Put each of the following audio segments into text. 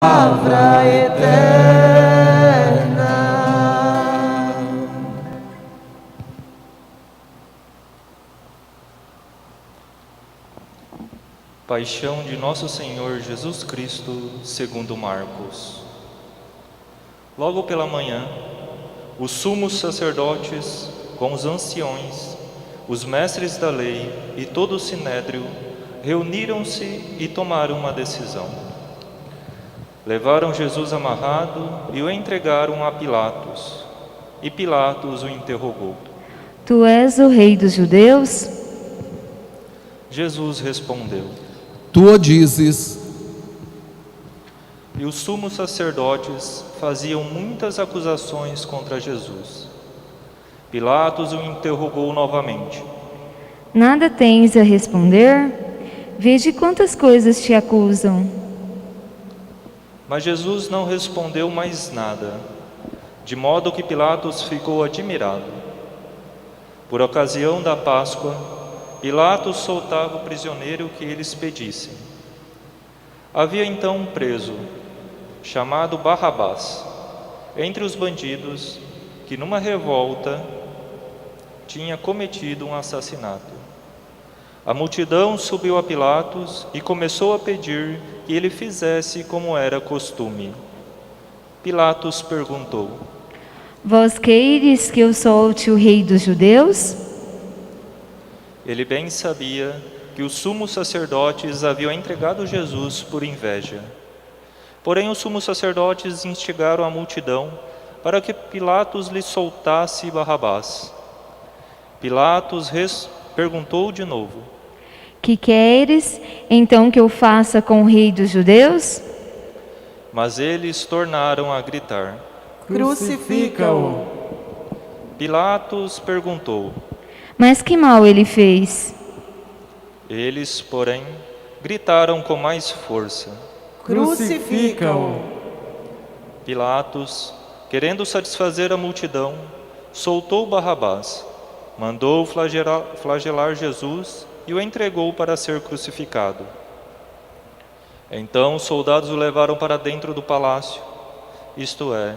palavra eterna. Paixão de Nosso Senhor Jesus Cristo, segundo Marcos. Logo pela manhã, os sumos sacerdotes, com os anciões, os mestres da lei e todo o sinédrio, reuniram-se e tomaram uma decisão. Levaram Jesus amarrado e o entregaram a Pilatos. E Pilatos o interrogou: Tu és o rei dos judeus? Jesus respondeu: Tu o dizes. E os sumos sacerdotes faziam muitas acusações contra Jesus. Pilatos o interrogou novamente: Nada tens a responder? Veja quantas coisas te acusam. Mas Jesus não respondeu mais nada, de modo que Pilatos ficou admirado. Por ocasião da Páscoa, Pilatos soltava o prisioneiro que eles pedissem. Havia então um preso, chamado Barrabás, entre os bandidos, que numa revolta tinha cometido um assassinato. A multidão subiu a Pilatos e começou a pedir que ele fizesse como era costume. Pilatos perguntou: Vós queres que eu solte o rei dos judeus? Ele bem sabia que os sumos sacerdotes haviam entregado Jesus por inveja. Porém, os sumos sacerdotes instigaram a multidão para que Pilatos lhe soltasse Barrabás. Pilatos perguntou de novo: Que queres então que eu faça com o rei dos judeus? Mas eles tornaram a gritar: Crucifica-o. Pilatos perguntou. Mas que mal ele fez? Eles, porém, gritaram com mais força: Crucifica-o. Pilatos, querendo satisfazer a multidão, soltou Barrabás, mandou flagelar Jesus e o entregou para ser crucificado. Então os soldados o levaram para dentro do palácio, isto é,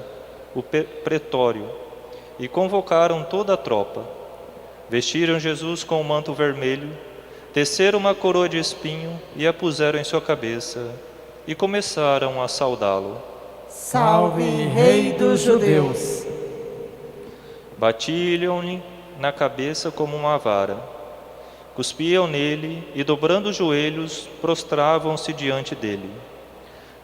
o pretório, e convocaram toda a tropa. Vestiram Jesus com um manto vermelho, teceram uma coroa de espinho e a puseram em sua cabeça, e começaram a saudá-lo. Salve, Rei dos Judeus! Batiam-lhe na cabeça como uma vara, cuspiam nele e, dobrando os joelhos, prostravam-se diante dele.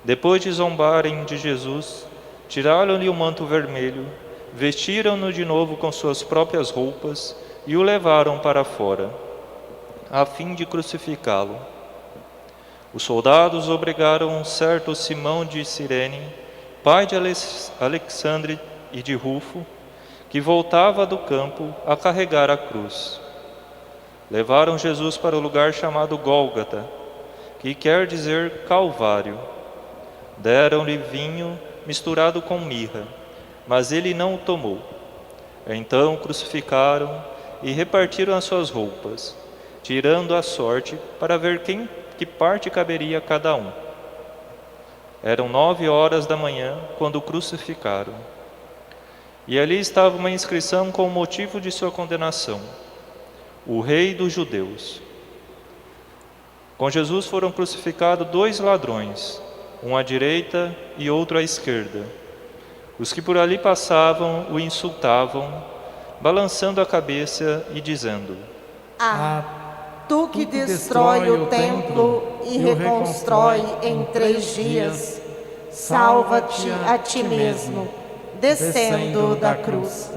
Depois de zombarem de Jesus, tiraram-lhe o manto vermelho, vestiram-no de novo com suas próprias roupas e o levaram para fora, a fim de crucificá-lo. Os soldados obrigaram um certo Simão de Cirene, pai de Alexandre e de Rufo, que voltava do campo, a carregar a cruz. Levaram Jesus para o lugar chamado Gólgota, que quer dizer Calvário. Deram-lhe vinho misturado com mirra, mas ele não o tomou. Então crucificaram e repartiram as suas roupas, tirando a sorte para ver que parte caberia a cada um. Eram 9h da manhã quando o crucificaram. E ali estava uma inscrição com o motivo de sua condenação: o Rei dos Judeus. Com Jesus foram crucificados 2 ladrões, um à direita e outro à esquerda. Os que por ali passavam o insultavam, balançando a cabeça e dizendo: Tu que destrói o templo e reconstrói em 3 dias, salva-te a ti mesmo, descendo da cruz.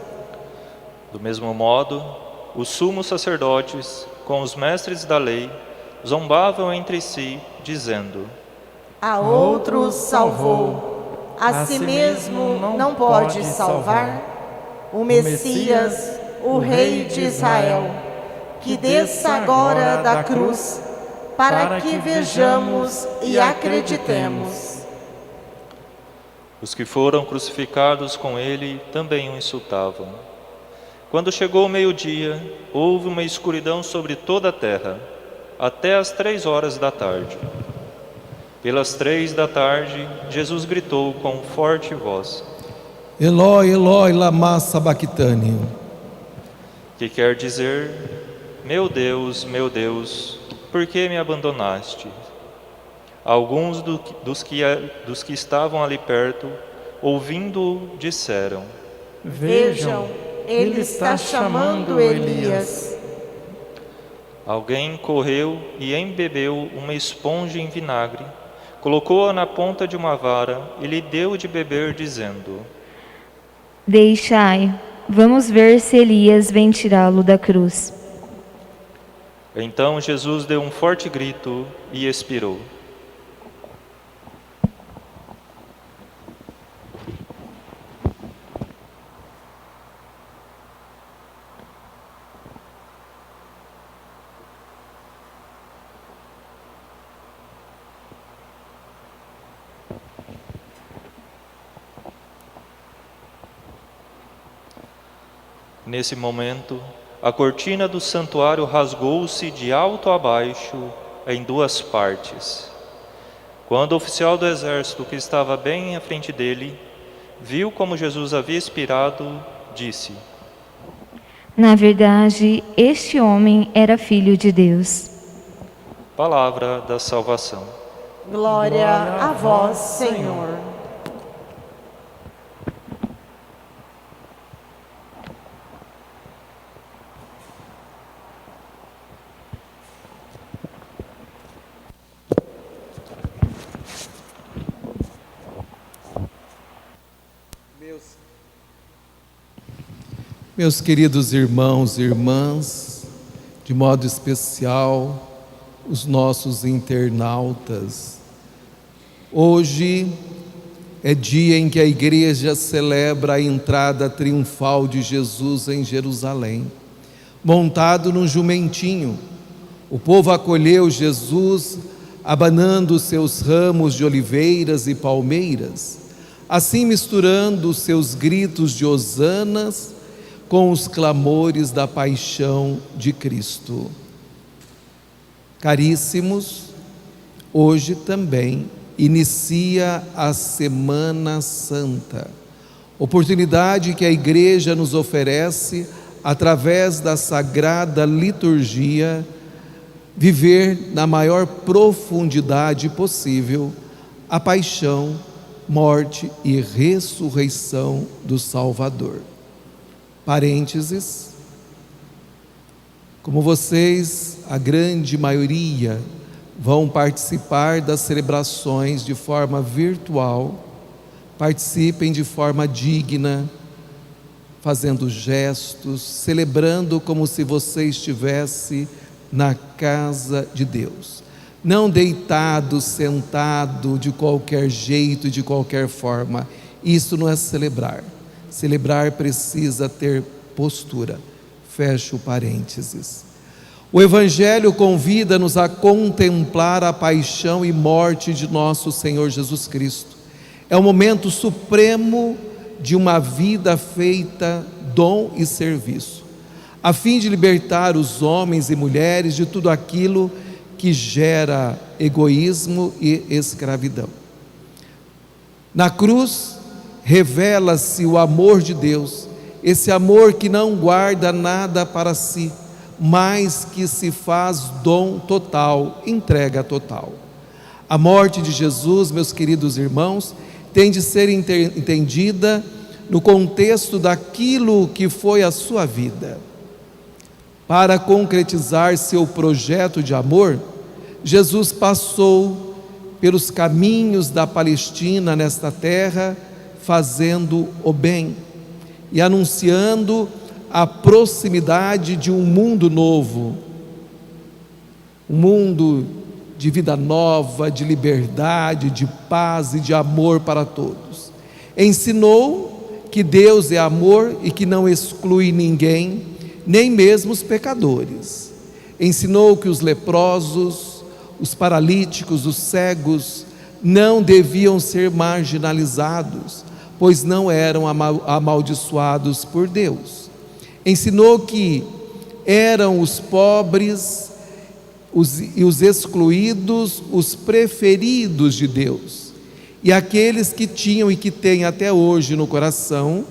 Do mesmo modo, os sumos sacerdotes, com os mestres da lei, zombavam entre si, dizendo: A outros salvou, a si mesmo não pode salvar? O Messias, o Rei de Israel, que desça agora da cruz, para que vejamos e acreditemos. Os que foram crucificados com ele também o insultavam. Quando chegou o meio-dia, houve uma escuridão sobre toda a terra, até às 3h da tarde. Pelas 3 da tarde, Jesus gritou com forte voz, Eloi, Eloi, lama sabachthani, que quer dizer, meu Deus, por que me abandonaste? Alguns dos que estavam ali perto, ouvindo-o, disseram, Vejam, ele está chamando Elias. Alguém correu e embebeu uma esponja em vinagre, colocou-a na ponta de uma vara e lhe deu de beber, dizendo, Deixai, vamos ver se Elias vem tirá-lo da cruz. Então Jesus deu um forte grito e expirou. Nesse momento, a cortina do santuário rasgou-se de alto a baixo em 2 partes. Quando o oficial do exército, que estava bem à frente dele, viu como Jesus havia expirado, disse, Na verdade, este homem era filho de Deus. Palavra da salvação. Glória a vós, Senhor. Meus queridos irmãos e irmãs, de modo especial, os nossos internautas, hoje é dia em que a igreja celebra a entrada triunfal de Jesus em Jerusalém, montado num jumentinho. O povo acolheu Jesus, abanando seus ramos de oliveiras e palmeiras, assim misturando seus gritos de hosanas com os clamores da paixão de Cristo. Caríssimos, hoje também inicia a Semana Santa, oportunidade que a Igreja nos oferece, através da Sagrada Liturgia, viver na maior profundidade possível a paixão, morte e ressurreição do Salvador. Parênteses, como vocês, a grande maioria, vão participar das celebrações de forma virtual, participem de forma digna, fazendo gestos, celebrando como se você estivesse na casa de Deus. Não deitado, sentado, de qualquer jeito, de qualquer forma. Isso não é celebrar. Celebrar precisa ter postura. Fecho parênteses. O Evangelho convida-nos a contemplar a paixão e morte de nosso Senhor Jesus Cristo. É o momento supremo de uma vida feita dom e serviço, a fim de libertar os homens e mulheres de tudo aquilo que gera egoísmo e escravidão. Na cruz, revela-se o amor de Deus, esse amor que não guarda nada para si, mas que se faz dom total, entrega total. A morte de Jesus, meus queridos irmãos, tem de ser entendida no contexto daquilo que foi a sua vida. Para concretizar seu projeto de amor, Jesus passou pelos caminhos da Palestina nesta terra, fazendo o bem e anunciando a proximidade de um mundo novo, um mundo de vida nova, de liberdade, de paz e de amor para todos. Ensinou que Deus é amor e que não exclui ninguém, nem mesmo os pecadores. Ensinou que os leprosos, os paralíticos, os cegos não deviam ser marginalizados, pois não eram amaldiçoados por Deus. Ensinou que eram os pobres os excluídos, os preferidos de Deus, e aqueles que tinham e que têm até hoje no coração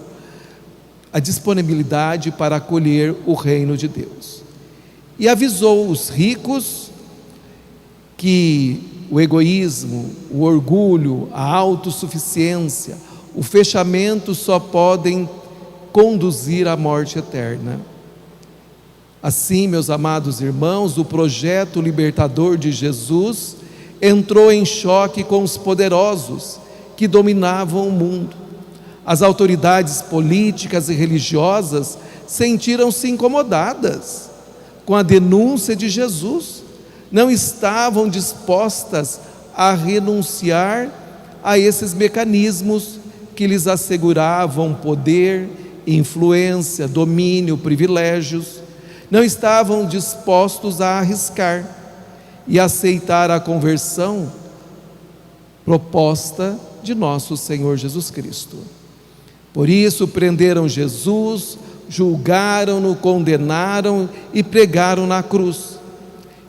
a disponibilidade para acolher o reino de Deus. E avisou os ricos que o egoísmo, o orgulho, a autossuficiência, o fechamento só podem conduzir à morte eterna. Assim, meus amados irmãos, o projeto libertador de Jesus entrou em choque com os poderosos que dominavam o mundo. As autoridades políticas e religiosas sentiram-se incomodadas com a denúncia de Jesus. Não estavam dispostas a renunciar a esses mecanismos que lhes asseguravam poder, influência, domínio, privilégios. Não estavam dispostos a arriscar e aceitar a conversão proposta de nosso Senhor Jesus Cristo. Por isso prenderam Jesus, julgaram-no, condenaram e pregaram na cruz.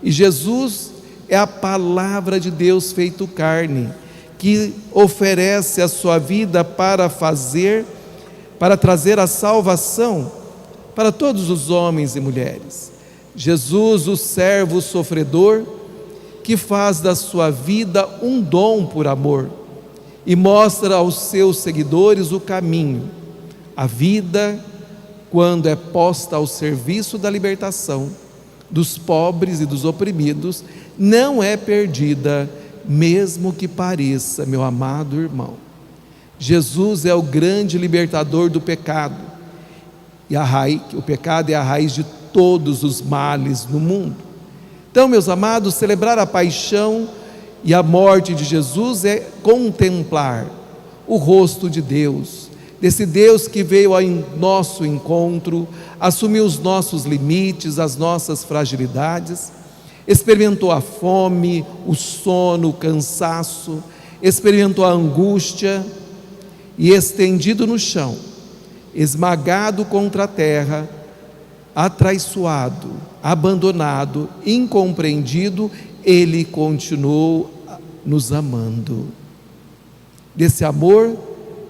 E Jesus é a palavra de Deus feito carne, que oferece a sua vida para trazer a salvação para todos os homens e mulheres. Jesus, o servo sofredor, que faz da sua vida um dom por amor e mostra aos seus seguidores o caminho. A vida, quando é posta ao serviço da libertação dos pobres e dos oprimidos, não é perdida, mesmo que pareça, meu amado irmão. Jesus é o grande libertador do pecado. E o pecado é a raiz de todos os males no mundo. Então, meus amados, celebrar a paixão e a morte de Jesus é contemplar o rosto de Deus, desse Deus que veio ao nosso encontro, assumiu os nossos limites, as nossas fragilidades, experimentou a fome, o sono, o cansaço, experimentou a angústia e, estendido no chão, esmagado contra a terra, atraiçoado, abandonado, incompreendido, Ele continuou nos amando. Desse amor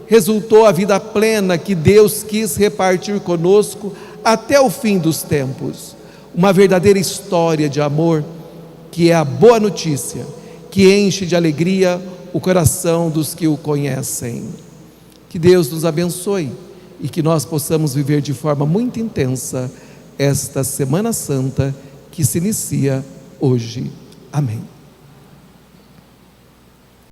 resultou a vida plena que Deus quis repartir conosco até o fim dos tempos. Uma verdadeira história de amor, que é a boa notícia, que enche de alegria o coração dos que o conhecem. Que Deus nos abençoe e que nós possamos viver de forma muito intensa esta Semana Santa que se inicia hoje. Amém.